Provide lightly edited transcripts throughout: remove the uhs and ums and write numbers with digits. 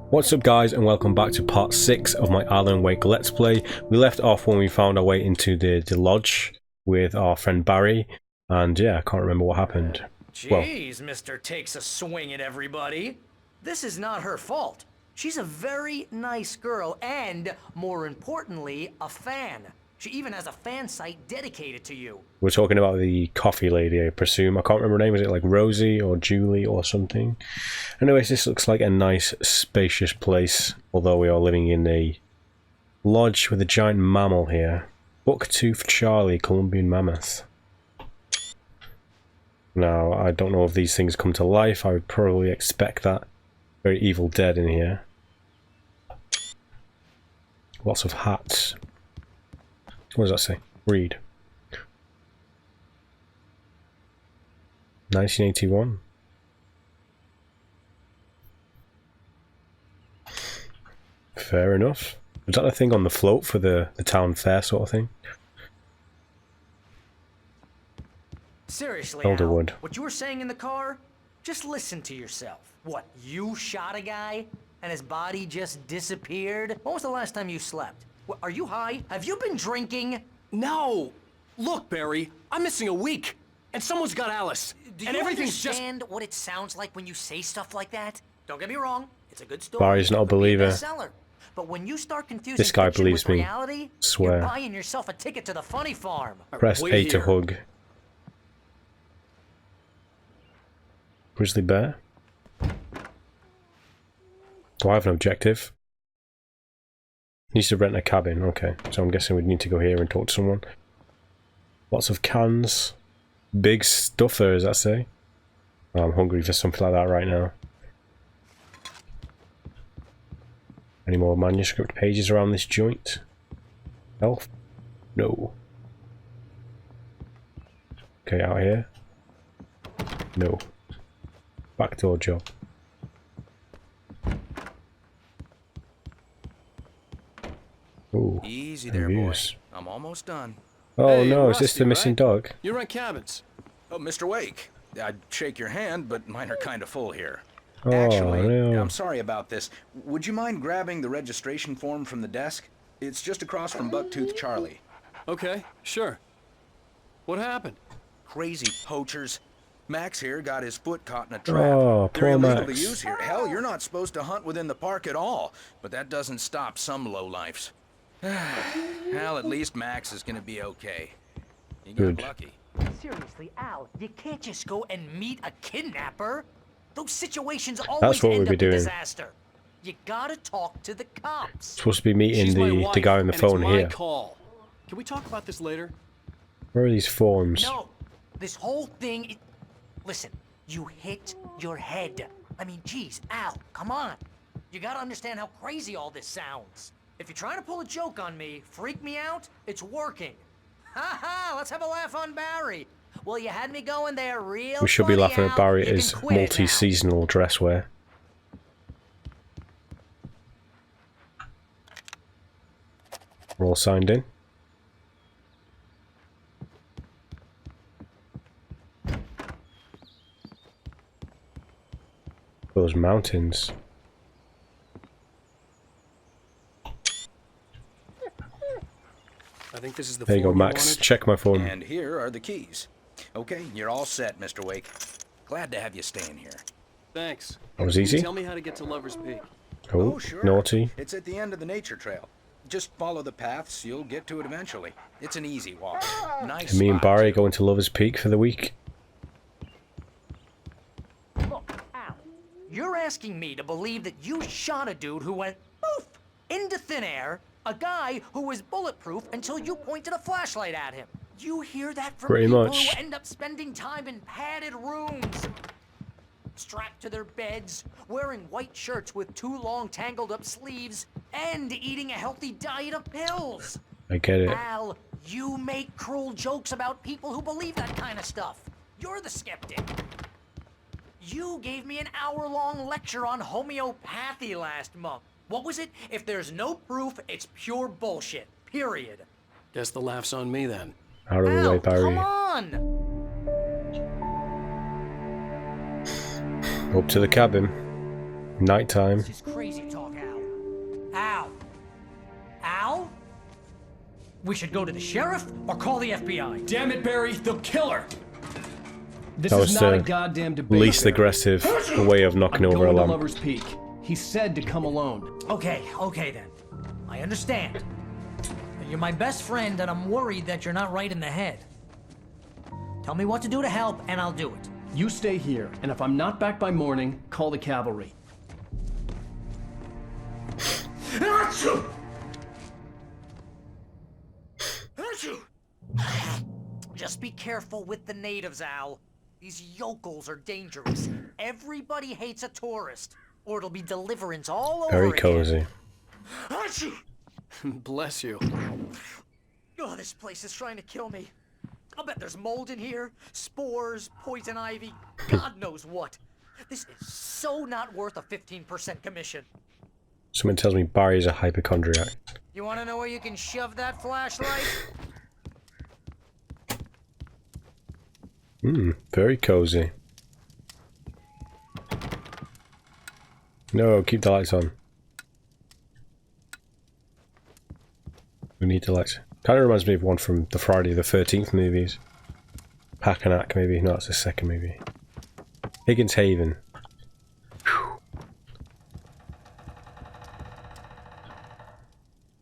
What's up guys, and welcome back to part 6 of my Alan Wake Let's Play. We left off when we found our way into the lodge with our friend Barry, and yeah, I can't remember what happened. Jeez, Mr. Takes a Swing at Everybody. This is not her fault. She's a very nice girl and, more importantly, a fan. She even has a fan site dedicated to you. We're talking about the coffee lady, I presume. I can't remember her name. Is it like Rosie or Julie or something? Anyways, this looks like a nice, spacious place, although we are living in a lodge with a giant mammal here. Bucktooth Charlie, Columbian mammoth. Now, I don't know if these things come to life. I would probably expect that. Very Evil Dead in here. Lots of hats. What does that say? Read. 1981. Fair enough. Was that the thing on the float for the town fair sort of thing? Seriously, Elderwood. Al, what you were saying in the car? Just listen to yourself. What, you shot a guy and his body just disappeared? When was the last time you slept? What, are you high? Have you been drinking? No! Look, Barry, I'm missing a week, and someone's got Alice. Do and you everything's understand what it sounds like when you say stuff like that? Don't get me wrong, it's a good story. Barry's not a It could be believer. bestseller. But when you start confusing This guy fiction believes with me. reality, Swear. you're buying yourself a ticket to the funny farm. Press wait A to here. hug. Grizzly bear? Do I have an objective? Needs to rent a cabin, okay. So I'm guessing we'd need to go here and talk to someone. Lots of cans. Big stuffer, does that say? Oh, I'm hungry for something like that right now. Any more manuscript pages around this joint? Elf? No. Okay, out here? No. Backdoor job. Ooh, Easy there, boy. reviews. I'm almost done. Oh Hey, no, is this Rusty, the missing right? dog? You rent cabins. Oh, Mr. Wake. I'd shake your hand, but mine are kind of full here. Oh, Actually, no. I'm sorry about this. Would you mind grabbing the registration form from the desk? It's just across from Bucktooth Charlie. Okay, sure. What happened? Crazy poachers. Max here got his foot caught in a trap. Oh, They're poor illegal Max. to use here. Hell, you're not supposed to hunt within the park at all. But that doesn't stop some lowlifes. Hell, at least Max is gonna be okay. He got Good. lucky. Seriously, Al, you can't just go and meet a kidnapper. Those situations always That's what end we'd be up in doing. disaster. You gotta talk to the cops. Supposed to be meeting She's my the wife, guy on the and phone it's my here. call. Can we talk about this later? Where are these forms? No, this whole thing. Listen, you hit your head. I mean, geez, Al, come on. You gotta understand how crazy all this sounds. If you're trying to pull a joke on me, freak me out, it's working. Ha ha! Let's have a laugh on Barry. Well, you had me going there real. We should be funny, laughing at Al. Barry You at can his quit it now. multi-seasonal dress wear. We're all signed in. Those mountains. I think this is the There you go, form Max. wanted. Check my phone. And here are the keys. Okay, you're all set, Mr. Wake. Glad to have you staying here. Thanks. That was Can you easy. tell me how to get to Lover's Peak? Oh, sure. naughty. It's at the end of the nature trail. Just follow the paths, you'll get to it eventually. It's an easy walk. Nice Me and spot, Barry too. going to Lover's Peak for the week. Look, Al, you're asking me to believe that you shot a dude who went poof into thin air, a guy who was bulletproof until you pointed a flashlight at him. You hear that from Pretty people much. who end up spending time in padded rooms, strapped to their beds, wearing white shirts with too long tangled up sleeves, and eating a healthy diet of pills. I get it. Al, you make cruel jokes about people who believe that kind of stuff. You're the skeptic. You gave me an hour-long lecture on homeopathy last month. What was it? If there's no proof, it's pure bullshit. Period. Guess the laugh's on me then. Out of the way, Al, Barry. come on! Up to the cabin. Nighttime. This is crazy talk, Al. Al? Al? We should go to the sheriff or call the FBI. Damn it, Barry, they'll kill her. This That is was not the a goddamn debate. least Barry. aggressive way of knocking I'm over a going to lamp. Lover's Peak. He said to come alone. Okay then. I understand. You're my best friend, and I'm worried that you're not right in the head. Tell me what to do to help, and I'll do it. You stay here, and if I'm not back by morning, call the cavalry. Just be careful with the natives, Al. These yokels are dangerous. Everybody hates a tourist, or it'll be deliverance all over Very again. cozy. Bless you. Oh, this place is trying to kill me. I'll bet there's mold in here, spores, poison ivy, God knows what. This is so not worth a 15% commission. Someone tells me Barry's a hypochondriac. You want to know where you can shove that flashlight? Very cozy. No, keep the lights on. We need the lights. Kind of reminds me of one from the Friday the 13th movies. Packanack, maybe. No, that's the second movie. Higgins Haven. Whew.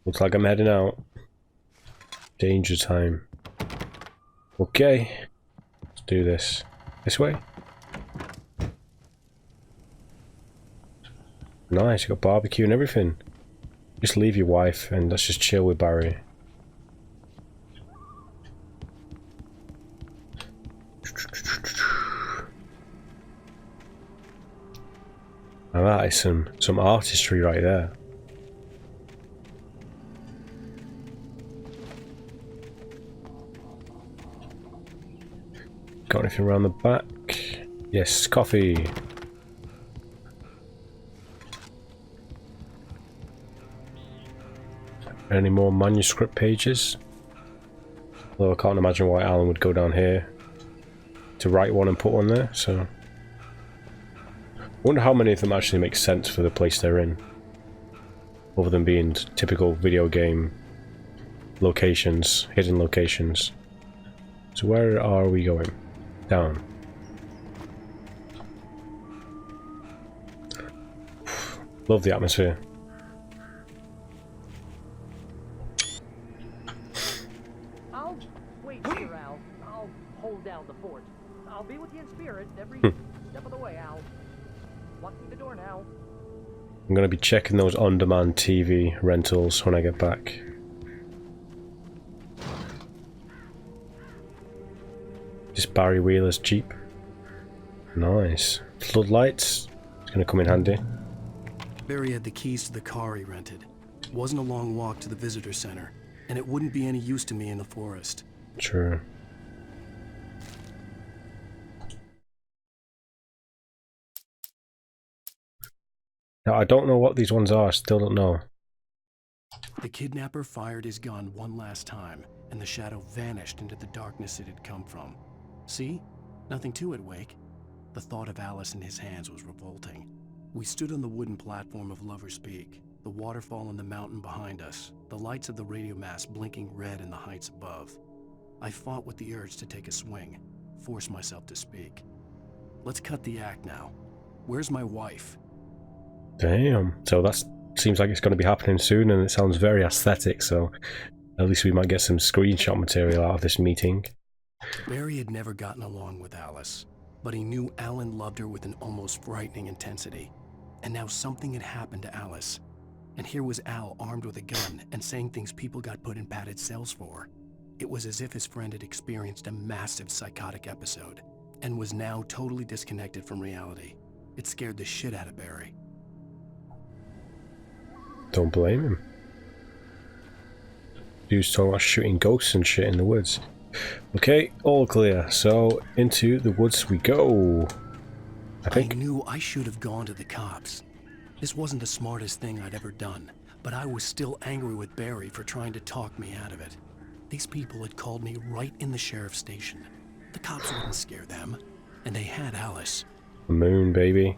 Looks like I'm heading out. Danger time. Okay. Let's do this. This way? Nice, you got barbecue and everything. Just leave your wife and let's just chill with Barry. Now that is some artistry right there. Got anything around the back? Yes, coffee. Any more manuscript pages? Although I can't imagine why Alan would go down here to write one and put one there, so... I wonder how many of them actually make sense for the place they're in. Other than being typical video game locations, hidden locations. So where are we going? Down. Love the atmosphere. I'll wait here, Al. I'll hold down the fort. I'll be with you in spirit every step of the way, Al. Locking the door now. I'm gonna be checking those on-demand TV rentals when I get back. This Barry Wheeler's Jeep. Nice. Floodlights. It's gonna come in handy. Barry had the keys to the car he rented. It wasn't a long walk to the visitor center, and it wouldn't be any use to me in the forest. True. Now, I don't know what these ones are. I still don't know. The kidnapper fired his gun one last time, and the shadow vanished into the darkness it had come from. See? Nothing to it, Wake. The thought of Alice in his hands was revolting. We stood on the wooden platform of Lover's Peak, the waterfall on the mountain behind us, the lights of the radio mast blinking red in the heights above. I fought with the urge to take a swing, force myself to speak. Let's cut the act now. Where's my wife? Damn. So that seems like it's going to be happening soon, and it sounds very aesthetic, so at least we might get some screenshot material out of this meeting. Barry had never gotten along with Alice, but he knew Alan loved her with an almost frightening intensity. And now something had happened to Alice. And here was Al armed with a gun and saying things people got put in padded cells for. It was as if his friend had experienced a massive psychotic episode and was now totally disconnected from reality. It scared the shit out of Barry. Don't blame him. Dude's talking about shooting ghosts and shit in the woods. Okay, all clear. So, into the woods we go. I knew I should have gone to the cops. This wasn't the smartest thing I'd ever done, but I was still angry with Barry for trying to talk me out of it. These people had called me right in the sheriff's station. The cops wouldn't scare them, and they had Alice. Moon, baby.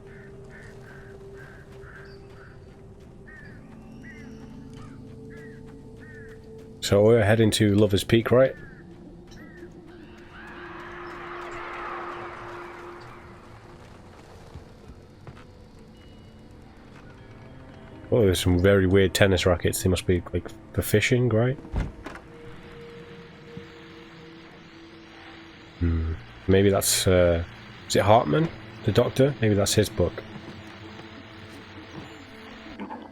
So we're heading to Lover's Peak, right? Oh, there's some very weird tennis rackets. They must be like for fishing, right? Maybe that's is it Hartman, the doctor? Maybe that's his book.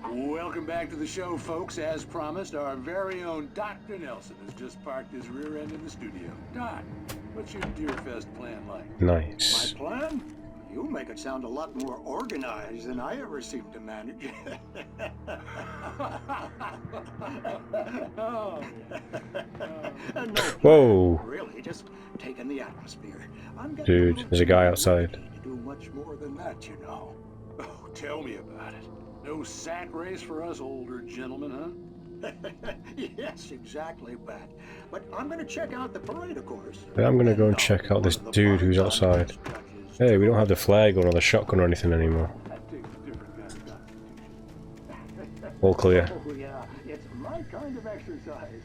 Welcome back to the show, folks. As promised, our very own Dr. Nelson has just parked his rear end in the studio. Doc, what's your Deerfest plan like? Nice. My plan? You make it sound a lot more organized than I ever seem to manage. Oh. No, Whoa. really, just taking the atmosphere. I'm getting Dude, there's a guy outside. to do much more than that, you know. Oh, tell me about it. No sack race for us older gentlemen, huh? Yes, exactly, Pat. But I'm gonna check out the parade, of course. Yeah, I'm gonna go and check out this dude who's outside. Hey, we don't have the flare gun or the shotgun or anything anymore. All clear. Oh yeah, it's my kind of exercise.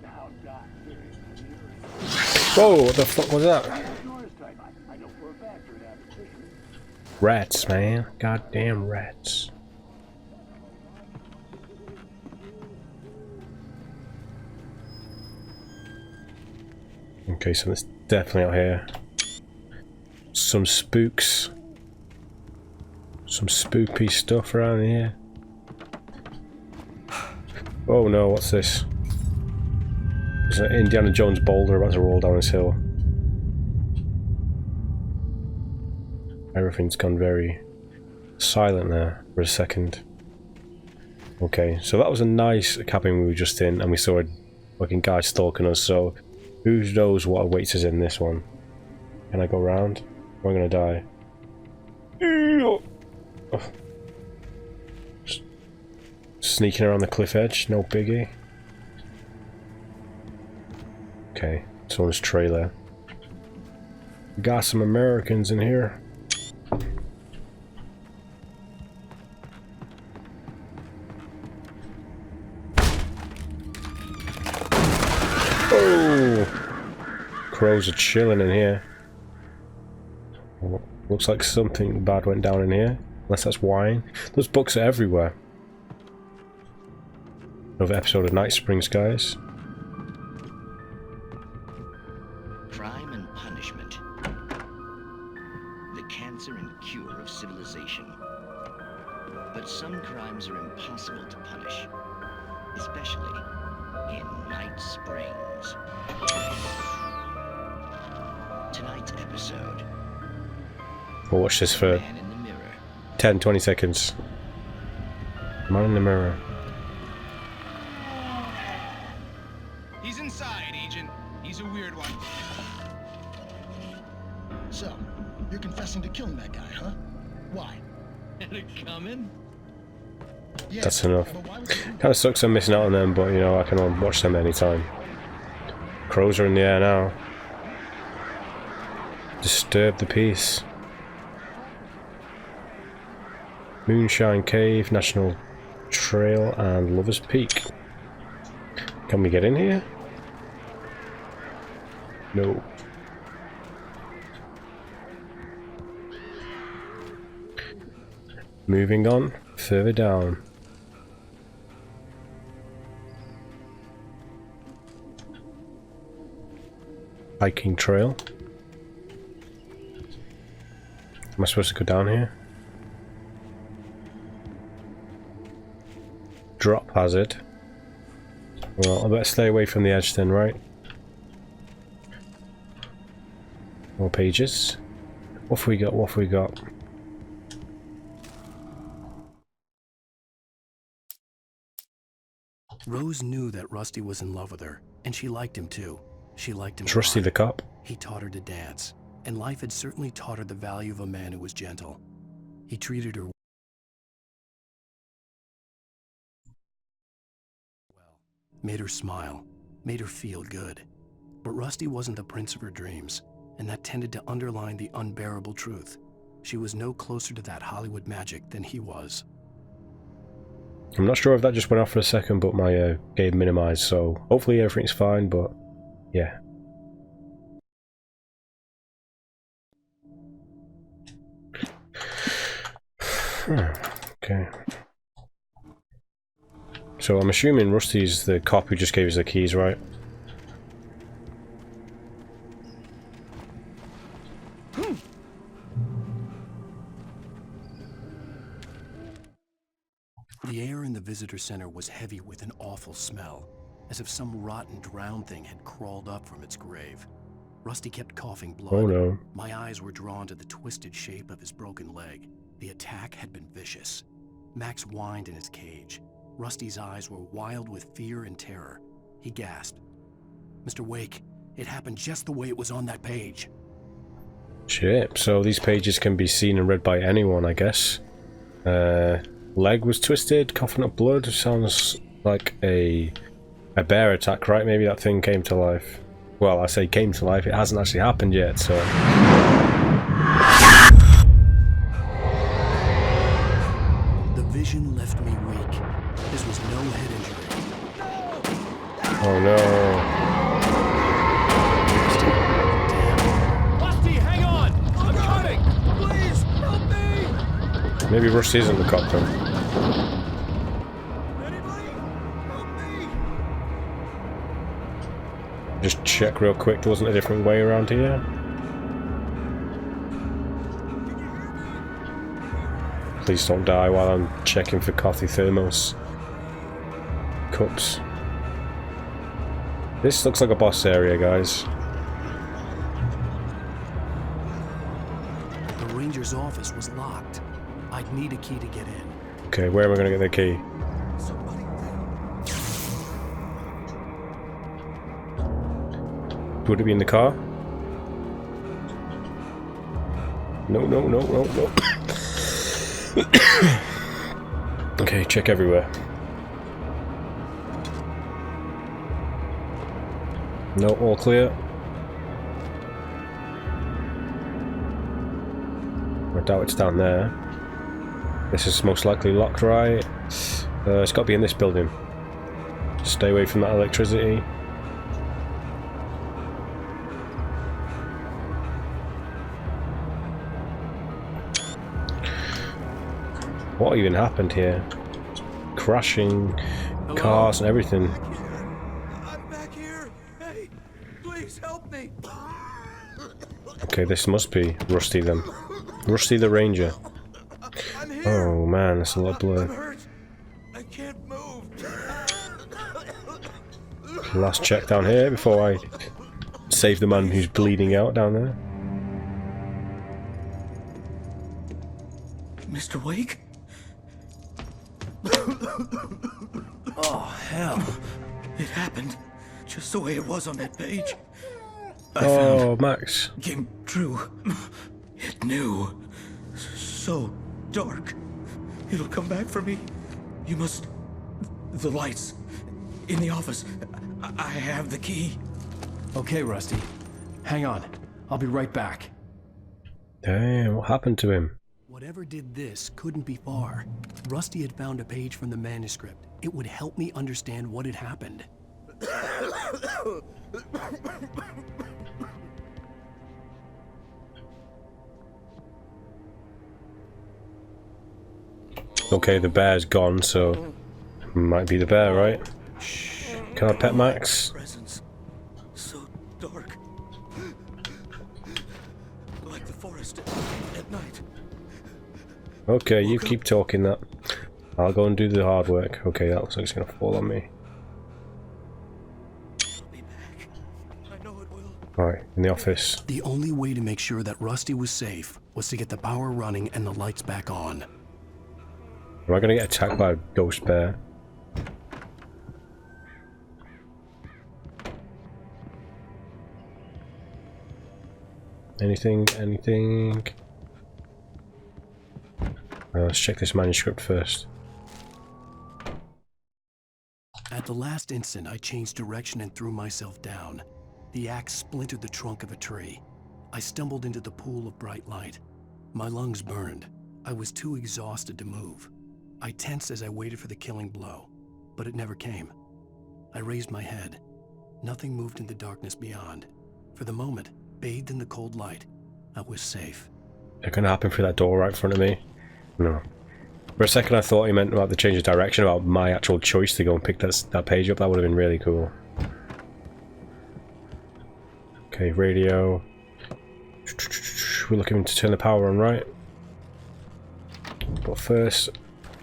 Now, Doc, Whoa, what the fuck was that? noise type. I know for a fact you're an avid fisher. Rats, man. Goddamn rats. Okay, so it's definitely out here. Some spooks. Some spoopy stuff around here. Oh no, what's this? There's an Indiana Jones boulder about to roll down this hill. Everything's gone very silent there for a second. Okay, so that was a nice cabin we were just in, and we saw a fucking guy stalking us, so who knows what awaits us in this one. Can I go around? Or am I gonna die? Oh. Sneaking around the cliff edge, no biggie. Okay, someone's trailer. Got some Americans in here. Oh! Crows are chilling in here. Oh, looks like something bad went down in here. Unless that's wine. Those books are everywhere. Another episode of Night Springs, guys. Crime and punishment. The cancer and cure of civilization. But some crimes are impossible to punish, especially in Night Springs. Tonight's episode. We'll watch this for Man in the Mirror. 10-20 seconds. Man in the mirror. He's inside, Agent. He's a weird one. So, you're confessing to killing that guy, huh? Why? Had it coming? Yeah, That's enough. but why would you do Kinda sucks I'm missing out on them, but you know, I can watch them anytime. Crows are in the air now. Disturb the peace. Moonshine Cave, National Trail, and Lover's Peak. Can we get in here? No. Moving on, further down. Hiking trail. Am I supposed to go down here? Drop hazard. Well, I better stay away from the edge then, right? More pages. What have we got? What have we got? Rose knew that Rusty was in love with her, and she liked him too. She liked him It's a Rusty lot. the cop. He taught her to dance, and life had certainly taught her the value of a man who was gentle. He treated her well, made her smile, made her feel good. But Rusty wasn't the prince of her dreams, and that tended to underline the unbearable truth. She was no closer to that Hollywood magic than he was. I'm not sure if that just went off for a second, but my game minimized, so hopefully everything's fine, but yeah. Okay. So I'm assuming Rusty's the cop who just gave us the keys, right? The air in the visitor center was heavy with an awful smell, as if some rotten drowned thing had crawled up from its grave. Rusty kept coughing blood. Oh no. My eyes were drawn to the twisted shape of his broken leg. The attack had been vicious. Max whined in his cage. Rusty's eyes were wild with fear and terror. He gasped. Mr. Wake, it happened just the way it was on that page. Shit, so these pages can be seen and read by anyone, I guess. Leg was twisted, coughing up blood. Sounds like a bear attack, right? Maybe that thing came to life. Well, I say came to life, it hasn't actually happened yet, so... The vision left me weak. This was no head injury. Oh no. Rusty, hang on! I'm coming! Please, help me! Maybe Rusty isn't the cop then. Anybody? Help me! Just check real quick, there wasn't a different way around here. Please don't die while I'm checking for coffee thermos cups. This looks like a boss area, guys. The ranger's office was locked. I'd need a key to get in. Okay, where am I going to get the key? Would it be in the car? No, no, no, no, no. Okay, check everywhere. No, all clear. I doubt it's down there. This is most likely locked, right? It's got to be in this building. Stay away from that electricity. What even happened here? Crashing cars and everything. I'm back here! Hey, please help me! Okay, this must be Rusty then. Rusty the Ranger. I'm here! Oh man, that's a lot of I'm blood. hurt! I can't move! Last check down here before I save the man who's bleeding out down there. Mr. Wake? Oh, hell. It happened just the way it was on that page. Oh, Max. Came true. It knew. So dark. It'll come back for me. You must... The lights. In the office. I have the key. Okay, Rusty. Hang on. I'll be right back. Damn, what happened to him? Whatever did this couldn't be far. Rusty had found a page from the manuscript. It would help me understand what had happened. Okay, the bear's gone, so might be the bear, right? Can I pet Max? Presence. So dark. Like the forest at night. Okay, you keep talking that. I'll go and do the hard work. Okay, that looks like it's gonna fall on me. I'll be back. I know it will. Alright, in the office. The only way to make sure that Rusty was safe was to get the power running and the lights back on. Am I gonna get attacked by a ghost bear? Anything? Anything? Let's check this manuscript first. At the last instant, I changed direction and threw myself down. The axe splintered the trunk of a tree. I stumbled into the pool of bright light. My lungs burned. I was too exhausted to move. I tensed as I waited for the killing blow, but it never came. I raised my head. Nothing moved in the darkness beyond. For the moment, bathed in the cold light, I was safe. It couldn't happen through that door right in front of me. No. For a second I thought he meant about the change of direction, about my actual choice to go and pick that page up. That would have been really cool. Okay, radio. We're looking to turn the power on, right? But first,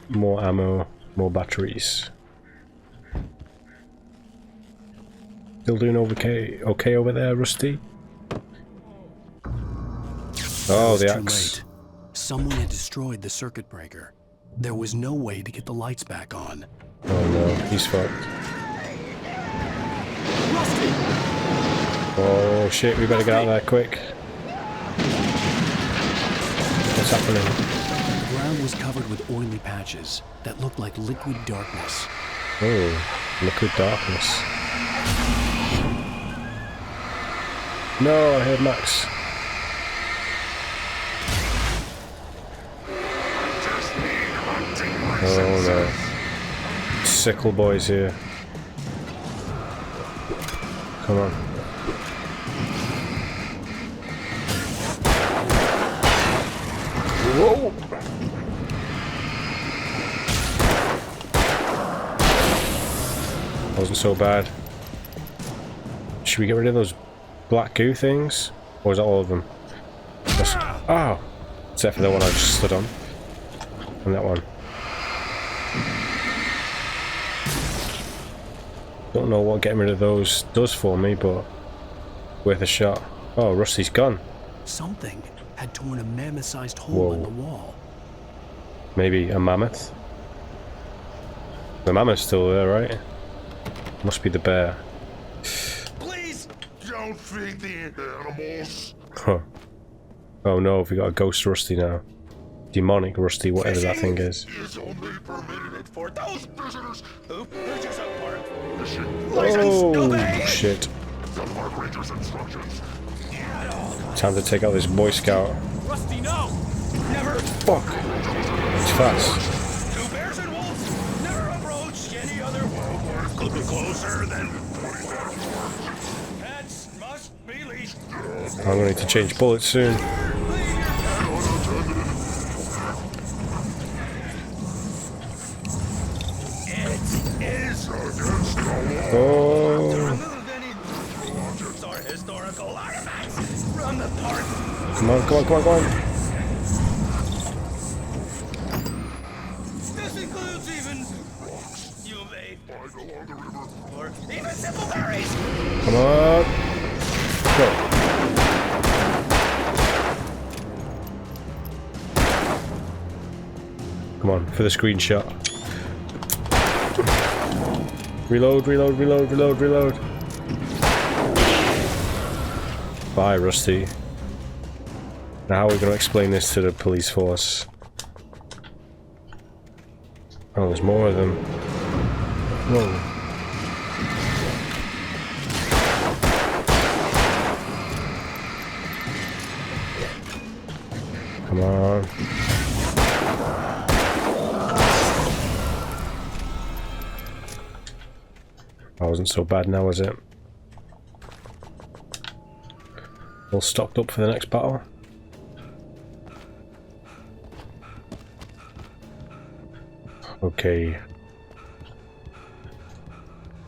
more ammo, more batteries. Still doing okay over there, Rusty? Oh, the axe. Someone had destroyed the circuit breaker. There was no way to get the lights back on. Oh no, he's fucked. Rusty! Oh shit, we better get out of there quick. What's happening? The ground was covered with oily patches that looked like liquid darkness. Oh, liquid darkness. No, I heard Max. Oh no. Sickle boys here. Come on. Whoa! Wasn't so bad. Should we get rid of those black goo things? Or is that all of them? Oh! Except for the one I just stood on. And that one. Don't know what getting rid of those does for me, but worth a shot. Oh, Rusty's gone. Something had torn a mammoth-sized hole in the wall. Maybe a mammoth? The mammoth's still there, right? Must be the bear. Please don't feed the animals. Huh. Oh no, we got a ghost Rusty now. Demonic Rusty, whatever that thing is. Is only permitted for those visitors who purchase a park Oh shit. The park ranger's instructions. Time to take out this Boy Scout. Rusty, no! Never. Fuck. It's fast. Two bears and wolves. Never approach any other wildlife. Could be closer than. Pets must be leashed. I'm gonna need to change bullets soon. It is against the law. Oh. Remove any objects or historical artifacts from the park. Come on, come on, come on, come on. This includes even UV or even simple berries. Come on. Go. Come on, for the screenshot. Reload, reload, reload, reload, reload. Bye, Rusty. Now how are we going to explain this to the police force? Oh, there's more of them. Whoa. Come on. That wasn't so bad now, was it? All stocked up for the next battle. Okay.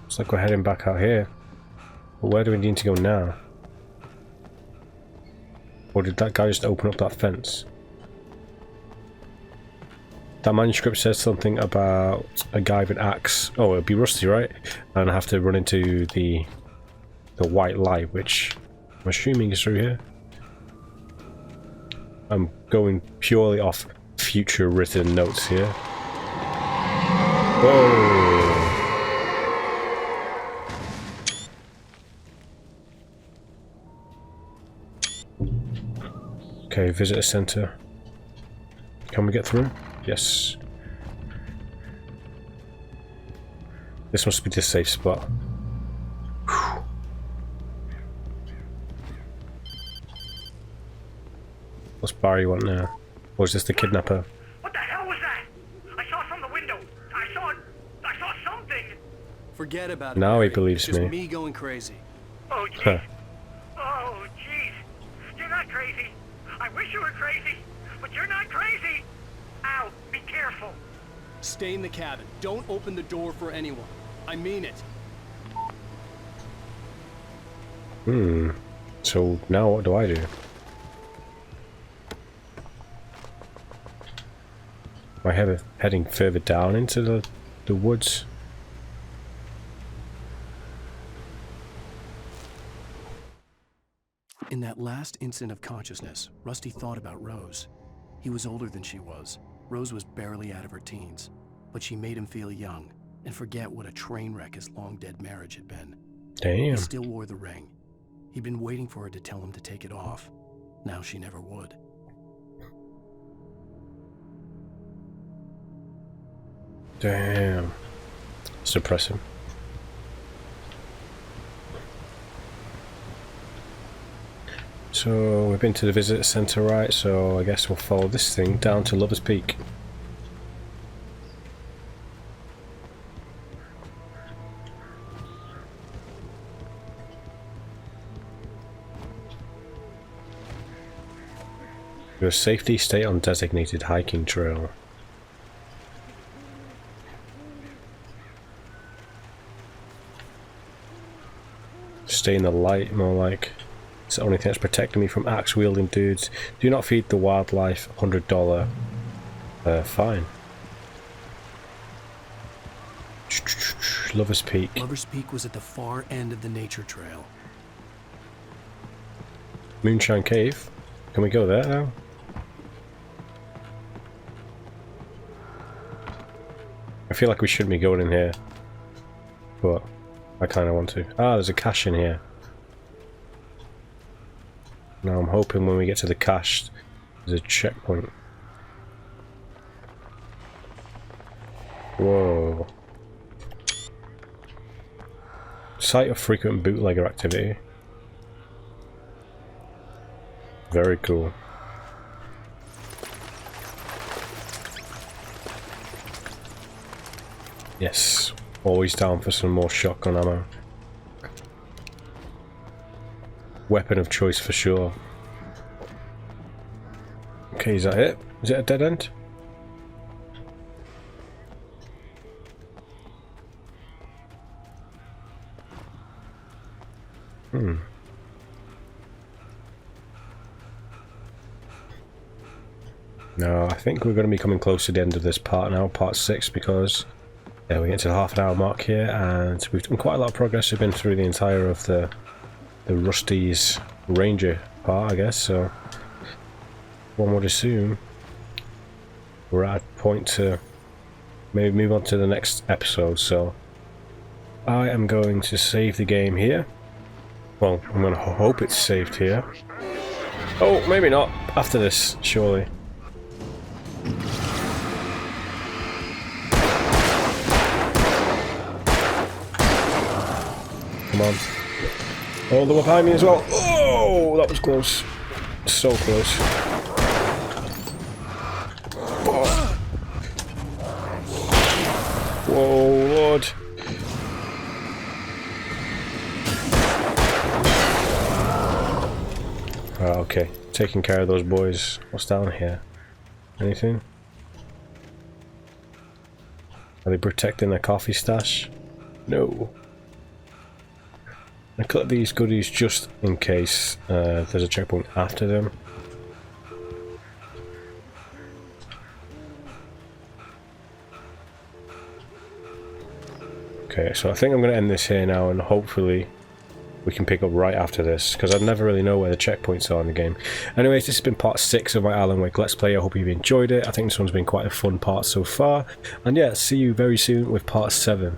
Looks like we're heading back out here. But where do we need to go now? Or did that guy just open up that fence? That manuscript says something about a guy with an axe. Oh, it'll be Rusty, right? And I have to run into the white light, which I'm assuming is through here. I'm going purely off future written notes here. Whoa! Okay, visitor center. Can we get through? Yes. This must be the safe spot. Whew. What's Barry want now? Or is this the kidnapper? What the hell was that? I saw some Forget about it. Now he Barry. believes It's just me. me going crazy. Oh, jeez. Oh, jeez. You're not crazy. I wish you were crazy, but you're not crazy. Ow, be careful. Stay in the cabin. Don't open the door for anyone. I mean it. So now what do I do? Am I heading further down into the woods? In that last instant of consciousness, Rusty thought about Rose. He was older than she was. Rose was barely out of her teens, but she made him feel young and forget what a train wreck his long-dead marriage had been. Damn. He still wore the ring. He'd been waiting for her to tell him to take it off. Now she never would. Damn. Suppress him. So we've been to the visitor center, right? So I guess we'll follow this thing down to Lover's Peak. Your safety, stay on designated hiking trail. Stay in the light, more like. It's the only thing that's protecting me from axe-wielding dudes. Do not feed the wildlife. $100 fine. Lover's Peak. Lover's Peak was at the far end of the nature trail. Moonshine Cave. Can we go there now? I feel like we shouldn't be going in here, but I kind of want to. Ah, there's a cache in here. Now I'm hoping when we get to the cache, there's a checkpoint. Whoa. Site of frequent bootlegger activity. Very cool. Yes, always down for some more shotgun ammo. Weapon of choice for sure. Okay, is that it? Is it a dead end? No, I think we're going to be coming close to the end of this part now, part 6, because we get to the half-an-hour mark here, and we've done quite a lot of progress. We've been through the entire of the Rusty's Ranger part, I guess, so one would assume we're at a point to maybe move on to the next episode. So I am going to save the game here. Well, I'm going to hope it's saved here. Oh, maybe not. After this, surely. Come on. Oh, they were behind me as well. Oh, that was close. So close. Oh. Whoa, Lord. Oh, okay. Taking care of those boys. What's down here? Anything? Are they protecting their coffee stash? No. I collect these goodies just in case there's a checkpoint after them. Okay, so I think I'm going to end this here now, and hopefully we can pick up right after this, because I never really know where the checkpoints are in the game. Anyways, this has been part 6 of my Alan Wake Let's Play. I hope you've enjoyed it. I think this one's been quite a fun part so far. And yeah, see you very soon with part 7.